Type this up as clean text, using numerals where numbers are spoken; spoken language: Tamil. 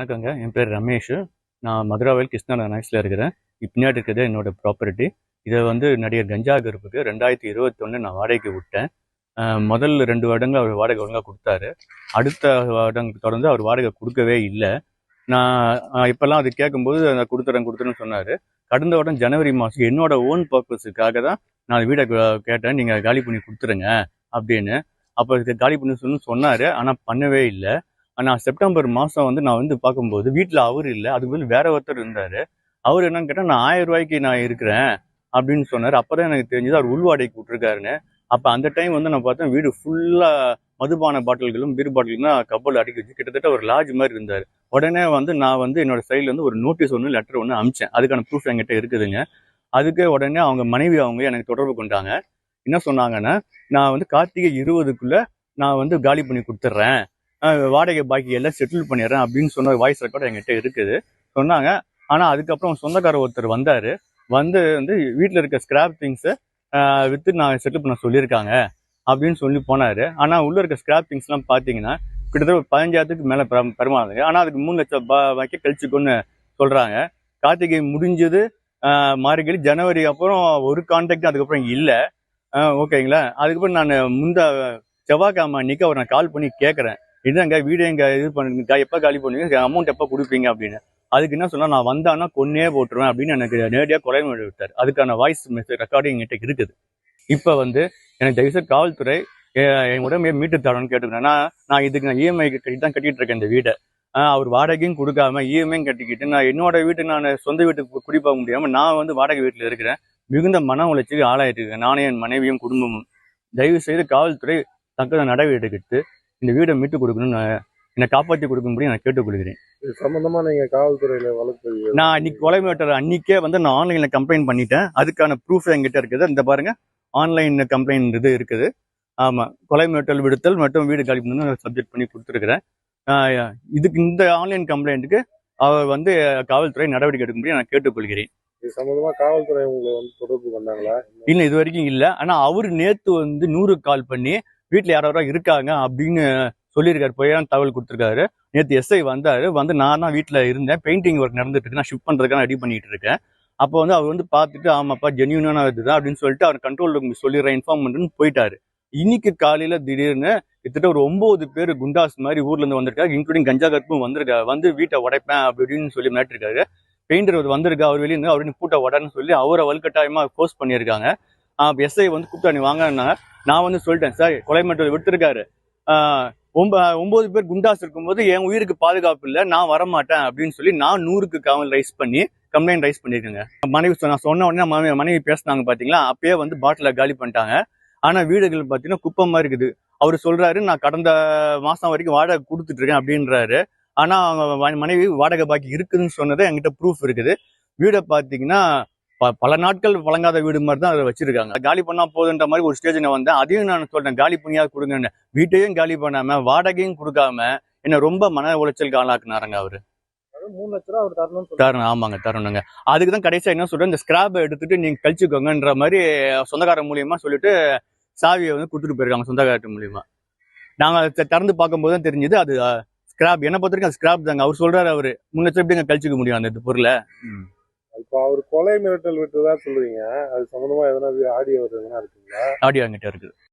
வணக்கங்க. என் பேர் ரமேஷ். நான் மதுராவில் கிருஷ்ணா நைஸ்ல இருக்கிறேன். பின்னாடி இருக்கிறது என்னோட ப்ராப்பர்ட்டி. இதை வந்து நடிகர் கஞ்சா கருப்புக்கு 2021 நான் வாடகைக்கு விட்டேன். முதல் 2 வருடங்கள் அவர் வாடகை ஒழுங்காக கொடுத்தாரு. அடுத்த வருடம் தொடர்ந்து அவர் வாடகை கொடுக்கவே இல்லை. நான் இப்போல்லாம் அது கேட்கும்போது நான் கொடுத்துறேன்னு சொன்னார். கடந்த வருடம் ஜனவரி மாதம் என்னோட ஓன் பர்பஸுக்காக தான் நான் வீடை கேட்டேன், நீங்கள் காலி பண்ணி கொடுத்துருங்க அப்படின்னு. அப்போ காலி பண்ணி சொன்னார், ஆனால் பண்ணவே இல்லை. நான் செப்டம்பர் மாதம் வந்து நான் வந்து பார்க்கும்போது வீட்டில் அவர் இல்லை, அதுக்கு பதில் வேற ஒருத்தர் இருந்தார். அவர் என்னன்னு கேட்டால் நான் 1000 ரூபாய்க்கு நான் இருக்கிறேன் அப்படின்னு சொன்னார். அப்போ தான் எனக்கு தெரிஞ்சது அவர் உள்வாடகைக்கு விட்டுருக்காருன்னு. அப்போ அந்த டைம் வந்து நான் பார்த்தேன் வீடு ஃபுல்லாக மதுபான பாட்டில்களும் பீர் பாட்டிலும் தான் கப்பல் அடிக்க வச்சு கிட்டத்தட்ட ஒரு லாட்ஜ் மாதிரி இருந்தார். உடனே வந்து நான் வந்து என்னோட சைட்லேருந்து ஒரு நோட்டீஸ் ஒன்று லெட்டர் ஒன்று அனுப்பிச்சேன். அதுக்கான ப்ரூஃப் என்கிட்ட இருக்குதுங்க. அதுக்கு உடனே அவங்க மனைவி அவங்க எனக்கு தொடர்பு கொண்டாங்க. என்ன சொன்னாங்கன்னா, நான் வந்து கார்த்திகை 20க்குள்ளே நான் வந்து காலி பண்ணி கொடுத்துட்றேன், வாடகை பாக்கி எல்லாம் செட்டில் பண்ணிடுறேன் அப்படின்னு சொன்ன வாய்ஸ் ரெக்கார்டு என்கிட்ட இருக்குது சொன்னாங்க. ஆனால் அதுக்கப்புறம் சொந்தக்காரர் ஒருத்தர் வந்தார். வந்து வீட்டில் இருக்க ஸ்கிராப் திங்ஸை விற்று நான் செட்டில் பண்ண சொல்லியிருக்காங்க அப்படின்னு சொல்லி போனார். ஆனால் உள்ளே இருக்க ஸ்கிராப் திங்ஸ்லாம் பார்த்தீங்கன்னா கிட்டத்தட்ட ஒரு 15,000க்கு மேலே பெருமாளுங்க. ஆனால் அதுக்கு 3 லட்சம் வைக்க கழிச்சுக்கொன்னு சொல்கிறாங்க. கார்த்திகை முடிஞ்சது மார்கழி, ஜனவரி அப்புறம் ஒரு கான்டாக்ட் அதுக்கப்புறம் இல்லை. ஓகேங்களா. அதுக்கப்புறம் நான் செவ்வாய்க்கிழமை அன்னைக்கு அவர் நான் கால் பண்ணி கேட்குறேன், என்னங்க வீடு எங்க இது பண்ணுங்க, எப்போ காலி பண்ணுவீங்க, அமௌண்ட் எப்போ கொடுப்பீங்க அப்படின்னு. அதுக்கு என்ன சொன்னா, நான் வந்தானா கொன்னே போட்டுருவேன் அப்படின்னு எனக்கு நேரடியாக கொலை விட்டார். அதுக்கான வாய்ஸ் மெசேஜ் ரெக்கார்டிங் என்கிட்ட இருக்குது. இப்போ வந்து எனக்கு தயவுசெய்து காவல்துறை என் உடம்பையை மீட்டு தரணும்னு கேட்டுக்கிறேன். நான் இதுக்கு நான் இஎம்ஐ கட்டி தான் கட்டிட்டு இருக்கேன் இந்த வீடை. அவர் வாடகையும் கொடுக்காம இஎம்ஐயும் கட்டிக்கிட்டு நான் என்னோட வீட்டுக்கு நான் சொந்த வீட்டுக்கு குடிப்பாக முடியாமல் நான் வந்து வாடகை வீட்டில் இருக்கிறேன். மிகுந்த மன உளைச்சலுக்கு ஆளாயிட்டு இருக்கேன், நானே என் மனைவியும் குடும்பமும். தயவு செய்து காவல்துறை தக்க நடவடிக்கை எடுத்து இந்த வீடை மீட்டு கொடுக்கணும்னு, என்னை காப்பாற்றி கொடுக்கும்படி நான் கேட்டுக்கொள்கிறேன். சம்பந்தமா நீங்க காவல்துறையில வழக்கு? நான் அன்னைக்கு கொலை மிரட்டல் அன்னைக்கே வந்து நான் ஆன்லைன்ல கம்ப்ளைண்ட் பண்ணிட்டேன். அதுக்கான ப்ரூஃப் என்கிட்ட இருக்குது. இந்த பாருங்க, ஆன்லைன் கம்ப்ளைண்ட் இது இருக்குது. ஆமா, கொலை மிரட்டல் விடுத்தல் மற்றும் வீடு காலி பண்ணு சப்ஜெக்ட் பண்ணி கொடுத்துருக்கிறேன். இதுக்கு இந்த ஆன்லைன் கம்ப்ளைண்ட்டுக்கு அவர் வந்து காவல்துறை நடவடிக்கை எடுக்கும்படி நான் கேட்டுக்கொள்கிறேன். இது சம்பந்தமா காவல்துறை உங்களை வந்து தொடர்பு பண்ணாங்களா? இல்லை, இது வரைக்கும் இல்லை. ஆனா அவரு நேத்து வந்து 100 கால் பண்ணி வீட்டுல யாரோ இருக்காங்க அப்படின்னு சொல்லியிருக்காரு, பொய்யான தகவல் கொடுத்துருக்காரு. நேற்று எஸ்ஐ வந்தாரு. வந்து நான் தான் வீட்டில் இருந்தேன், பெயிண்டிங் ஒர்க் நடந்துட்டு இருக்கு, நான் ஷிஃப்ட் பண்றதுக்காக ரெடி பண்ணிட்டு இருக்கேன். அப்போ வந்து அவர் வந்து பார்த்துட்டு, ஆமாப்பா ஜென்யூனான இதுதான் அப்படின்னு சொல்லிட்டு அவர் கண்ட்ரோல் ரூம் சொல்லிடுறேன், இன்ஃபார்ம் பண்ணுன்னு போயிட்டாரு. இன்னைக்கு காலையில திடீர்னு கிட்டத்தட்ட ஒரு 9 பேர் குண்டாஸ் மாதிரி ஊர்ல இருந்து வந்திருக்காரு, இன்க்ளூடிங் கஞ்சா கருப்பும் வந்திருக்காரு. வந்து வீட்டை உடைப்பேன் அப்படின்னு சொல்லி மிரட்டிருக்காரு. பெயிண்டர் வந்திருக்கா, அவர் வெளியே இருந்து அவரு பூட்டை உடன்னு சொல்லி அவரை வலுக்கட்டாயமா போஸ்ட் பண்ணியிருக்காங்க. எஸ்ஐ வந்து கூப்பிட்டா நீ வாங்கினா, நான் வந்து சொல்லிட்டேன், சார் கொலை மிரட்டல் விடுத்திருக்காரு, 9 பேர் குண்டாஸ் இருக்கும்போது என் உயிருக்கு பாதுகாப்பு இல்லை, நான் வரமாட்டேன் அப்படின்னு சொல்லி நான் 100க்கு கம்ப்ளைண்ட் ரைஸ் பண்ணியிருக்கேங்க. மனைவி நான் சொன்ன உடனே மனைவி பேசினாங்க பாத்தீங்களா, அப்பயே வந்து பாட்டில காலி பண்ணிட்டாங்க. ஆனா வீடுகள் பாத்தீங்கன்னா குப்பமா இருக்குது. அவரு சொல்றாரு, நான் கடந்த மாசம் வரைக்கும் வாடகை கொடுத்துட்டு இருக்கேன் அப்படின்றாரு. ஆனா அவங்க மனைவி வாடகை பாக்கி இருக்குதுன்னு சொன்னதை என்கிட்ட ப்ரூஃப் இருக்குது. வீடை பாத்தீங்கன்னா பல நாட்கள் வழங்காத வீடு மாதிரி தான் அதை வச்சிருக்காங்க. காலி பண்ணா போதுன்ற மாதிரி ஒரு ஸ்டேஜ் நான் வந்தேன். அதையும் நான் சொல்றேன், காலி பண்ணியா கொடுங்கன்னு. வீட்டையும் காலி பண்ணாம வாடகையும் கொடுக்காம என்ன ரொம்ப மன உளைச்சலுக்கு ஆளாக்குனாருங்க அவரு. 3 லட்சம் ரூபா அவர் தரணும். ஆமாங்க, தரணுங்க. அதுக்குதான் கடைசியா என்ன சொல்றேன், இந்த ஸ்கிராப் எடுத்துட்டு நீங்க கழிச்சுக்கோங்கன்ற மாதிரி சொந்தக்காரர் மூலியமா சொல்லிட்டு சாவியை வந்து கொடுத்துட்டு போயிருக்காங்க சொந்தக்காரர் மூலியமா. நாங்க திறந்து பார்க்கும்போது தான் தெரிஞ்சது அது ஸ்கிராப். என்ன பொறுத்த வரைக்கும் அது ஸ்கிராப் தாங்க. அவர் சொல்றாரு, அவரு 3 லட்சம் எப்படிங்க கழிச்சுக்க முடியும் அந்த பொருளை. இப்போ அவர் கொலை மிரட்டல் விட்டுதான் சொல்றீங்க, அது சம்பந்தமா எதனா ஆடியோ எதனா இருக்குங்களா? ஆடியோ என்கிட்ட இருக்குது.